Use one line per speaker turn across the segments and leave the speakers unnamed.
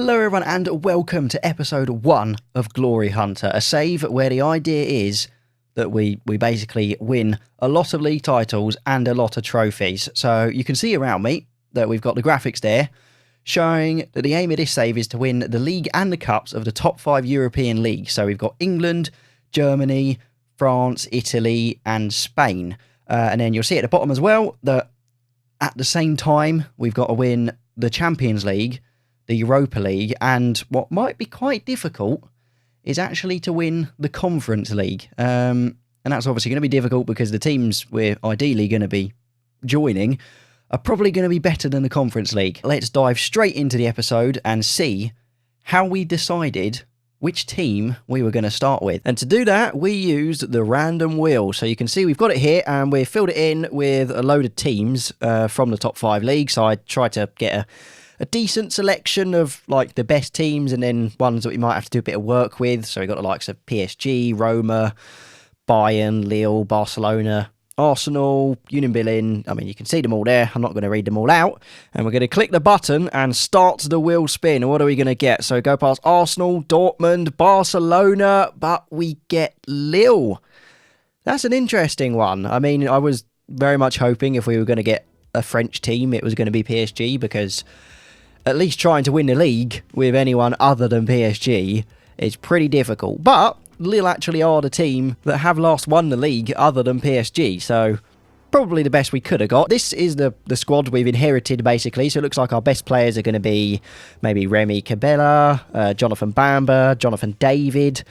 Hello everyone and welcome to episode 1 of Glory Hunter, a save where the idea is that we basically win a lot of league titles and a lot of trophies. So you can see around me that we've got the graphics there showing that the aim of this save is to win the league and the cups of the top 5 European leagues. So we've got England, Germany, France, Italy and Spain. And then you'll see at the bottom as well that at the same time we've got to win the Champions League, the Europa League, and what might be quite difficult is actually to win the Conference League. And that's obviously going to be difficult because the teams we're ideally going to be joining are probably going to be better than the Conference League. Let's dive straight into the episode and see how we decided which team we were going to start with. And to do that, we used the random wheel. So you can see we've got it here and we've filled it in with a load of teams from the top 5 leagues. So I tried to get a decent selection of like the best teams and then ones that we might have to do a bit of work with. So we got the likes of PSG, Roma, Bayern, Lille, Barcelona, Arsenal, Union Berlin. I mean, you can see them all there. I'm not going to read them all out. And we're going to click the button and start the wheel spin. And what are we going to get? So go past Arsenal, Dortmund, Barcelona, but we get Lille. That's an interesting one. I mean, I was very much hoping if we were going to get a French team, it was going to be PSG, because at least trying to win the league with anyone other than PSG is pretty difficult. But Lille actually are the team that have last won the league other than PSG, so probably the best we could have got. This is the squad we've inherited, basically, so it looks like our best players are going to be maybe Remy Cabella, Jonathan Bamba, Jonathan David,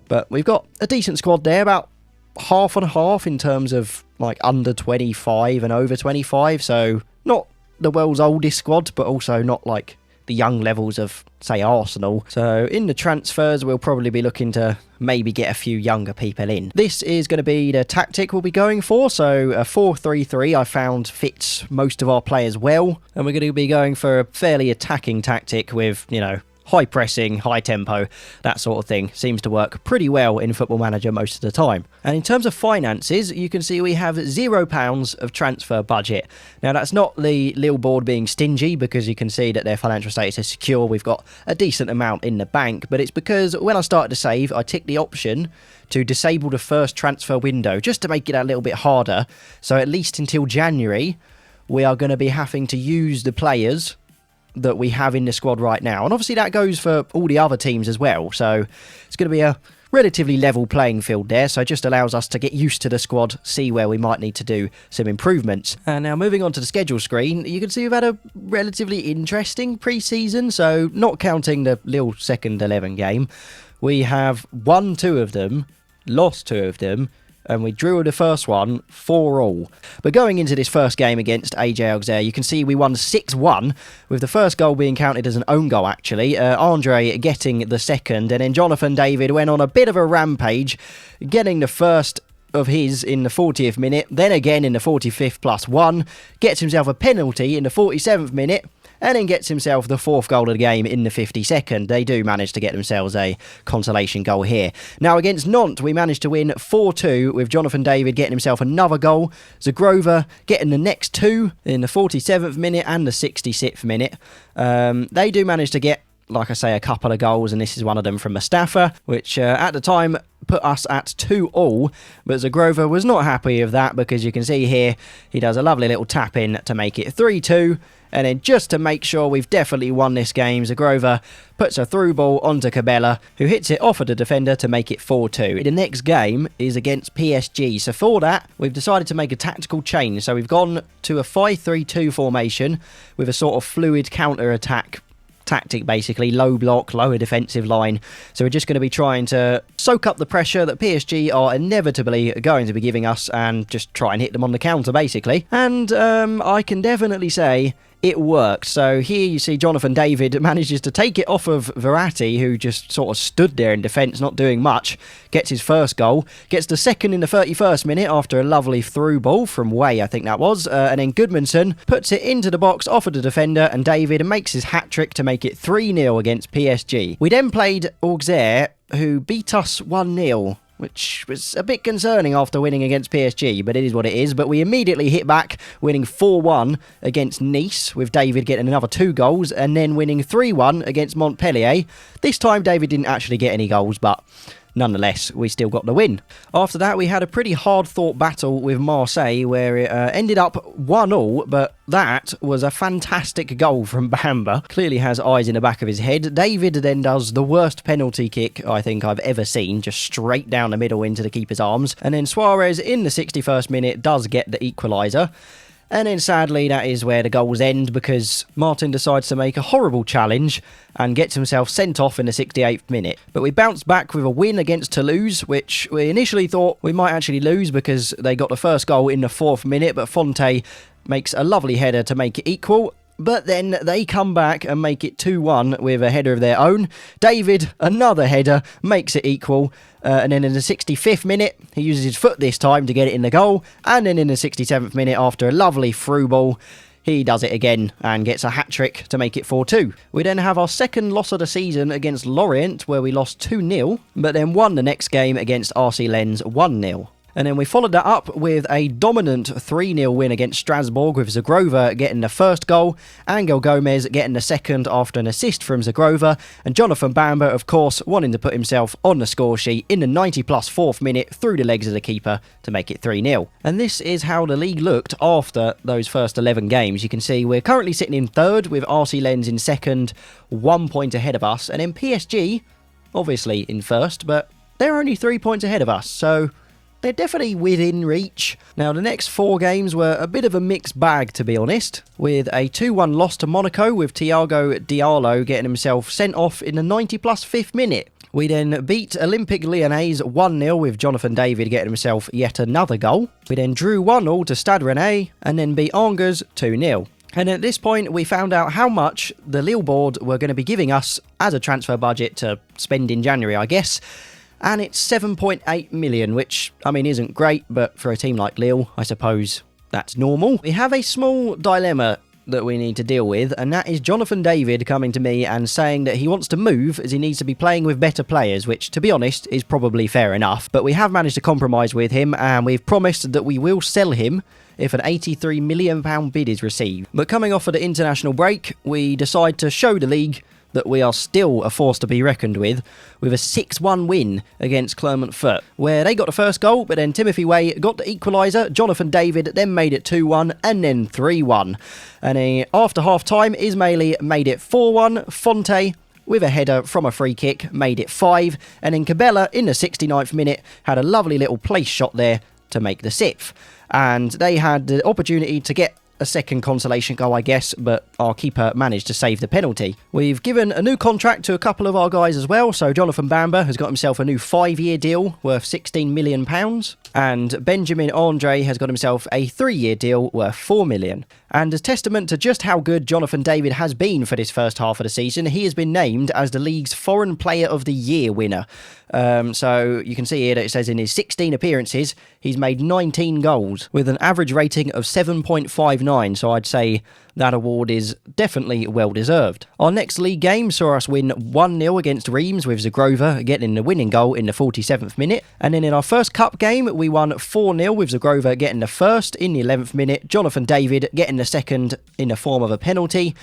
but we've got a decent squad there, about half and half in terms of like under 25 and over 25, so not the world's oldest squad, but also not like the young levels of, say, Arsenal. So in the transfers, we'll probably be looking to maybe get a few younger people in. This is going to be the tactic we'll be going for. So a 4-3-3 I found fits most of our players well. And we're going to be going for a fairly attacking tactic with, you know, high pressing, high tempo, that sort of thing. Seems to work pretty well in Football Manager most of the time. And in terms of finances, you can see we have £0 of transfer budget. Now that's not the Lille board being stingy, because you can see that their financial status is secure. We've got a decent amount in the bank, but it's because when I started to save, I ticked the option to disable the first transfer window, just to make it a little bit harder. So at least until January, we are going to be having to use the players that we have in the squad right now. And obviously that goes for all the other teams as well. So it's going to be a relatively level playing field there. So it just allows us to get used to the squad, see where we might need to do some improvements. And now moving on to the schedule screen, you can see we've had a relatively interesting pre-season. So not counting the Lille second 11 game, we have won 2 of them, lost 2 of them, and we drew the first one 4-4. But going into this first game against AJ Auxerre, you can see we won 6-1, with the first goal being counted as an own goal, actually. Andre getting the second, and then Jonathan David went on a bit of a rampage, getting the first of his in the 40th minute, then again in the 45th +1, gets himself a penalty in the 47th minute, and then gets himself the 4th goal of the game in the 52nd. They do manage to get themselves a consolation goal here. Now against Nantes, we managed to win 4-2 with Jonathan David getting himself another goal. Zagrova getting the next 2 in the 47th minute and the 66th minute. They do manage to get, like I say, a couple of goals, and this is one of them from Mustafa, which at the time put us at 2-2, but Zagrova was not happy with that, because you can see here he does a lovely little tap in to make it 3-2. And then just to make sure we've definitely won this game, Zagrova puts a through ball onto Cabella, who hits it off of the defender to make it 4-2. The next game is against PSG. So for that, we've decided to make a tactical change. So we've gone to a 5-3-2 formation with a sort of fluid counter-attack tactic, basically low block, lower defensive line. So we're just going to be trying to soak up the pressure that PSG are inevitably going to be giving us and just try and hit them on the counter, basically. And I can definitely say it worked. So here you see Jonathan David manages to take it off of Verratti, who just sort of stood there in defence, not doing much, gets his first goal, gets the second in the 31st minute after a lovely through ball from Way, I think that was, and then Goodmanson puts it into the box off of the defender, and David makes his hat-trick to make it 3-0 against PSG. We then played Auxerre, who beat us 1-0. which was a bit concerning after winning against PSG, but it is what it is. But we immediately hit back, winning 4-1 against Nice, with David getting another 2 goals, and then winning 3-1 against Montpellier. This time David didn't actually get any goals, but nonetheless, we still got the win. After that, we had a pretty hard-fought battle with Marseille, where it ended up 1-1, but that was a fantastic goal from Bamba. Clearly has eyes in the back of his head. David then does the worst penalty kick I think I've ever seen, just straight down the middle into the keeper's arms. And then Suarez, in the 61st minute, does get the equaliser. And then sadly, that is where the goals end, because Martin decides to make a horrible challenge and gets himself sent off in the 68th minute. But we bounced back with a win against Toulouse, which we initially thought we might actually lose because they got the first goal in the 4th minute, but Fonte makes a lovely header to make it equal. But then they come back and make it 2-1 with a header of their own. David, another header, makes it equal. And then in the 65th minute, he uses his foot this time to get it in the goal. And then in the 67th minute, after a lovely through ball, he does it again and gets a hat-trick to make it 4-2. We then have our second loss of the season against Lorient, where we lost 2-0, but then won the next game against RC Lens 1-0. And then we followed that up with a dominant 3-0 win against Strasbourg, with Zagrova getting the first goal, Angel Gomez getting the second after an assist from Zagrova, and Jonathan Bamba, of course, wanting to put himself on the score sheet in the 90-plus 4th minute through the legs of the keeper to make it 3-0. And this is how the league looked after those first 11 games. You can see we're currently sitting in 3rd, with RC Lens in 2nd, 1 point ahead of us, and then PSG, obviously in 1st, but they're only 3 points ahead of us, so they're definitely within reach. Now, the next 4 games were a bit of a mixed bag, to be honest, with a 2-1 loss to Monaco, with Thiago Diallo getting himself sent off in the 90-plus 5th minute. We then beat Olympique Lyonnais 1-0, with Jonathan David getting himself yet another goal. We then drew 1-1 to Stade Rennais, and then beat Angers 2-0. And at this point, we found out how much the Lille board were going to be giving us as a transfer budget to spend in January, I guess. And it's 7.8 million, which, I mean, isn't great, but for a team like Lille, I suppose that's normal. We have a small dilemma that we need to deal with, and that is Jonathan David coming to me and saying that he wants to move as he needs to be playing with better players, which, to be honest, is probably fair enough. But we have managed to compromise with him, and we've promised that we will sell him if an £83 million bid is received. But coming off of the international break, we decide to show the league that we are still a force to be reckoned with a 6-1 win against Clermont-Foot, where they got the first goal, but then Timothy Way got the equaliser, Jonathan David then made it 2-1, and then 3-1. And after half-time, Ismaili made it 4-1, Fonte, with a header from a free kick, made it 5, and then Cabella, in the 69th minute, had a lovely little place shot there to make the 6th. And they had the opportunity to get a second consolation goal, I guess, but our keeper managed to save the penalty. We've given a new contract to a couple of our guys as well, so Jonathan Bamba has got himself a new 5-year deal worth £16 million, and Benjamin Andre has got himself a 3-year deal worth £4 million. And as testament to just how good Jonathan David has been for this first half of the season, he has been named as the league's Foreign Player of the Year winner. So you can see here that it says in his 16 appearances, he's made 19 goals with an average rating of 7.59. So I'd say that award is definitely well deserved. Our next league game saw us win 1-0 against Reims, with Zagrova getting the winning goal in the 47th minute. And then in our first cup game, we won 4-0 with Zagrova getting the first in the 11th minute, Jonathan David getting the second in the form of a penalty,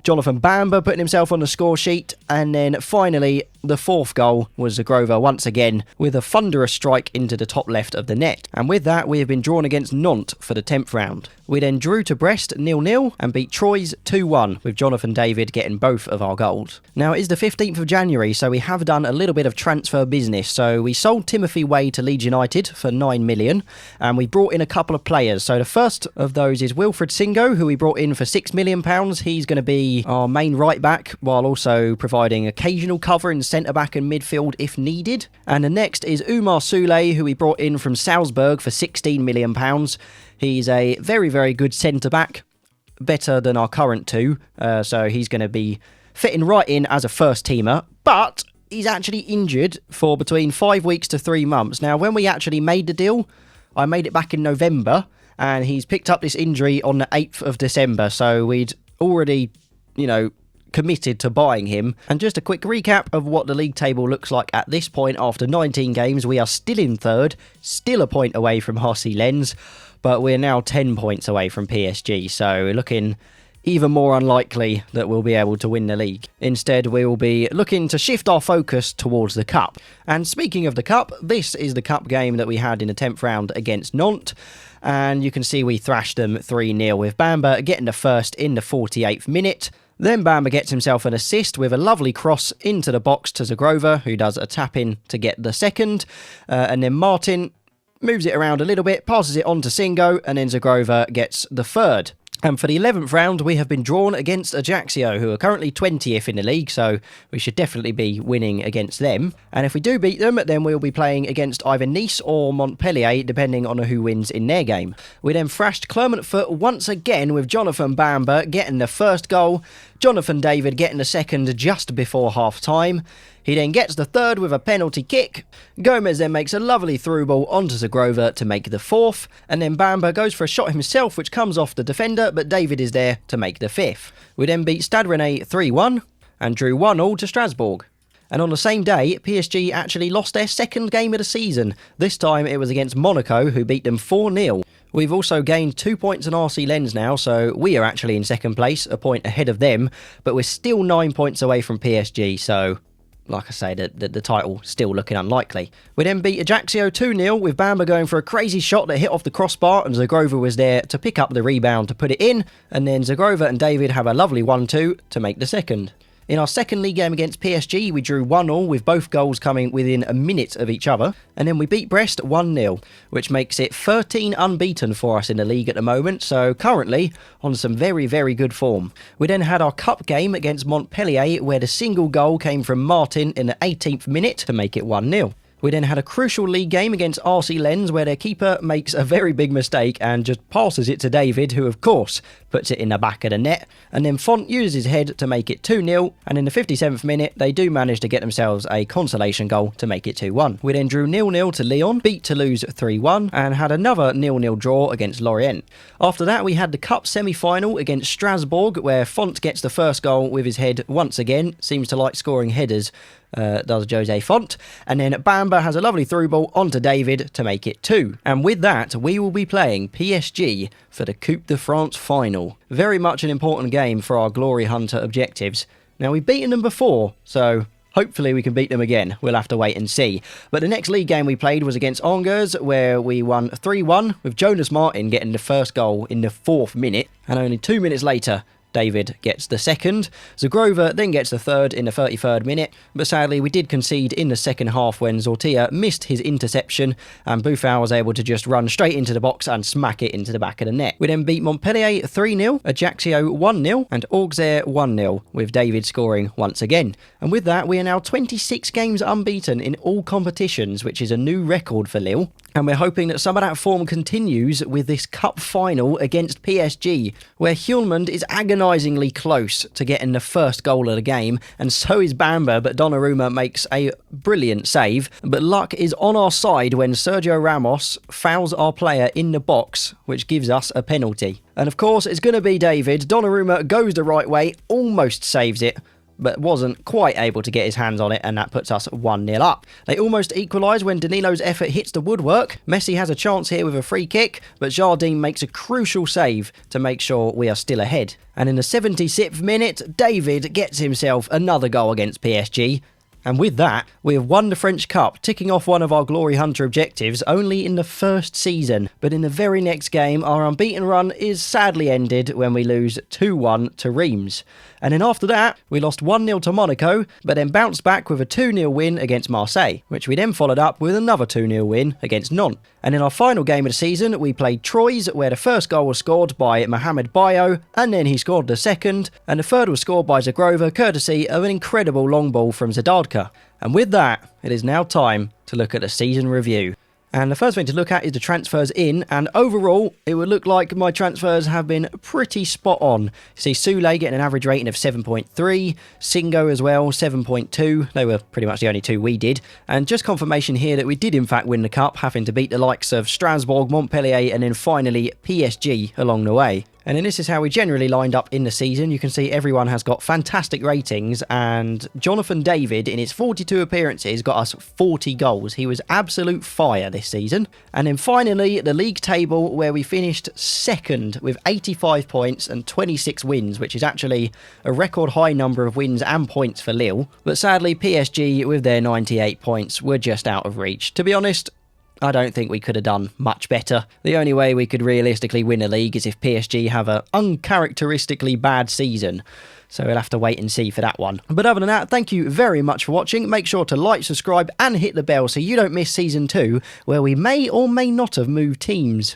Jonathan Bamba putting himself on the score sheet, and then finally the 4th goal was Zagrova once again with a thunderous strike into the top left of the net. And with that, we have been drawn against Nantes for the 10th round. We then drew to Brest 0-0 and beat Troyes 2-1, with Jonathan David getting both of our goals. Now, it is the 15th of January, so we have done a little bit of transfer business. So we sold Timothy Way to Leeds United for £9 million, and we brought in a couple of players. So the first of those is Wilfred Singo, who we brought in for £6 million. He's going to be our main right back, while also providing occasional cover in centre-back and midfield if needed. And the next is Umar Souley, who we brought in from Salzburg for £16 million. He's a very, very good centre-back, better than our current two, so he's going to be fitting right in as a first-teamer, but he's actually injured for between 5 weeks to 3 months. Now, when we actually made the deal, I made it back in November, and he's picked up this injury on the 8th of December, so we'd already, committed to buying him. And just a quick recap of what the league table looks like at this point. After 19 games, we are still in third, still a point away from RC Lens, but we're now 10 points away from PSG, so we're looking even more unlikely that we'll be able to win the league. Instead, we will be looking to shift our focus towards the Cup. And speaking of the Cup, this is the Cup game that we had in the 10th round against Nantes. And you can see we thrashed them 3-0 with Bamba getting the first in the 48th minute. Then Bamba gets himself an assist with a lovely cross into the box to Zagrova, who does a tap-in to get the second. And then Martin moves it around a little bit, passes it on to Singo, and then Zagrova gets the third. And for the 11th round, we have been drawn against Ajaccio, who are currently 20th in the league, so we should definitely be winning against them. And if we do beat them, then we'll be playing against either Nice or Montpellier, depending on who wins in their game. We then thrashed Clermont-Foot once again with Jonathan Bamba getting the first goal, Jonathan David getting the second just before half-time. He then gets the third with a penalty kick. Gomez then makes a lovely through ball onto Zagrova to make the fourth. And then Bamba goes for a shot himself, which comes off the defender, but David is there to make the fifth. We then beat Stade Rennais 3-1 and drew 1-1 to Strasbourg. And on the same day, PSG actually lost their second game of the season. This time it was against Monaco, who beat them 4-0. We've also gained 2 points on RC Lens now, so we are actually in second place, a point ahead of them, but we're still 9 points away from PSG, so like I say, the title still looking unlikely. We then beat Ajaccio 2-0 with Bamba going for a crazy shot that hit off the crossbar, and Zagrova was there to pick up the rebound to put it in, and then Zagrova and David have a lovely 1-2 to make the second. In our second league game against PSG, we drew 1-1 with both goals coming within a minute of each other. And then we beat Brest 1-0, which makes it 13 unbeaten for us in the league at the moment, so currently on some very, very good form. We then had our cup game against Montpellier, where the single goal came from Martin in the 18th minute to make it 1-0. We then had a crucial league game against RC Lens, where their keeper makes a very big mistake and just passes it to David, who of course puts it in the back of the net. And then Font uses his head to make it 2-0, and in the 57th minute they do manage to get themselves a consolation goal to make it 2-1. We then drew 0-0 to Lyon, beat Toulouse 3-1, and had another 0-0 draw against Lorient. After that we had the cup semi-final against Strasbourg, where Font gets the first goal with his head once again, seems to like scoring headers. Does Jose Font, and then Bamba has a lovely through ball onto David to make it 2. And with that, we will be playing PSG for the Coupe de France final. Very much an important game for our Glory Hunter objectives. Now, we've beaten them before, so hopefully we can beat them again. We'll have to wait and see. But the next league game we played was against Angers, where we won 3-1, with Jonas Martin getting the first goal in the 4th minute, and only 2 minutes later David gets the second. Zagrova then gets the third in the 33rd minute, but sadly we did concede in the second half when Zortia missed his interception and Buffon was able to just run straight into the box and smack it into the back of the net. We then beat Montpellier 3-0, Ajaccio 1-0 and Auxerre 1-0, with David scoring once again. And with that, we are now 26 games unbeaten in all competitions, which is a new record for Lille. And we're hoping that some of that form continues with this cup final against PSG, where Hjulmand is agonisingly close to getting the first goal of the game, and so is Bamba, but Donnarumma makes a brilliant save. But luck is on our side when Sergio Ramos fouls our player in the box, which gives us a penalty. And of course, it's going to be David. Donnarumma goes the right way, almost saves it, but wasn't quite able to get his hands on it, and that puts us 1-0 up. They almost equalise when Danilo's effort hits the woodwork. Messi has a chance here with a free kick, but Jardim makes a crucial save to make sure we are still ahead. And in the 76th minute, David gets himself another goal against PSG. And with that, we have won the French Cup, ticking off one of our Glory Hunter objectives only in the first season. But in the very next game, our unbeaten run is sadly ended when we lose 2-1 to Reims. And then after that, we lost 1-0 to Monaco, but then bounced back with a 2-0 win against Marseille, which we then followed up with another 2-0 win against Nantes. And in our final game of the season, we played Troyes, where the first goal was scored by Mohamed Bayo, and then he scored the second, and the third was scored by Zagrova, courtesy of an incredible long ball from Zadadka. And with that, it is now time to look at the season review. And the first thing to look at is the transfers in, and overall, it would look like my transfers have been pretty spot on. You see Soulé getting an average rating of 7.3, Singo as well, 7.2, they were pretty much the only two we did, and just confirmation here that we did in fact win the cup, having to beat the likes of Strasbourg, Montpellier, and then finally PSG along the way. And then this is how we generally lined up in the season. You can see everyone has got fantastic ratings, and Jonathan David, in his 42 appearances, got us 40 goals. He was absolute fire this season. And then finally, the league table, where we finished second with 85 points and 26 wins, which is actually a record high number of wins and points for Lille. But sadly, PSG, with their 98 points, were just out of reach. To be honest, I don't think we could have done much better. The only way we could realistically win a league is if PSG have an uncharacteristically bad season. So we'll have to wait and see for that one. But other than that, thank you very much for watching. Make sure to like, subscribe and hit the bell so you don't miss Season 2, where we may or may not have moved teams.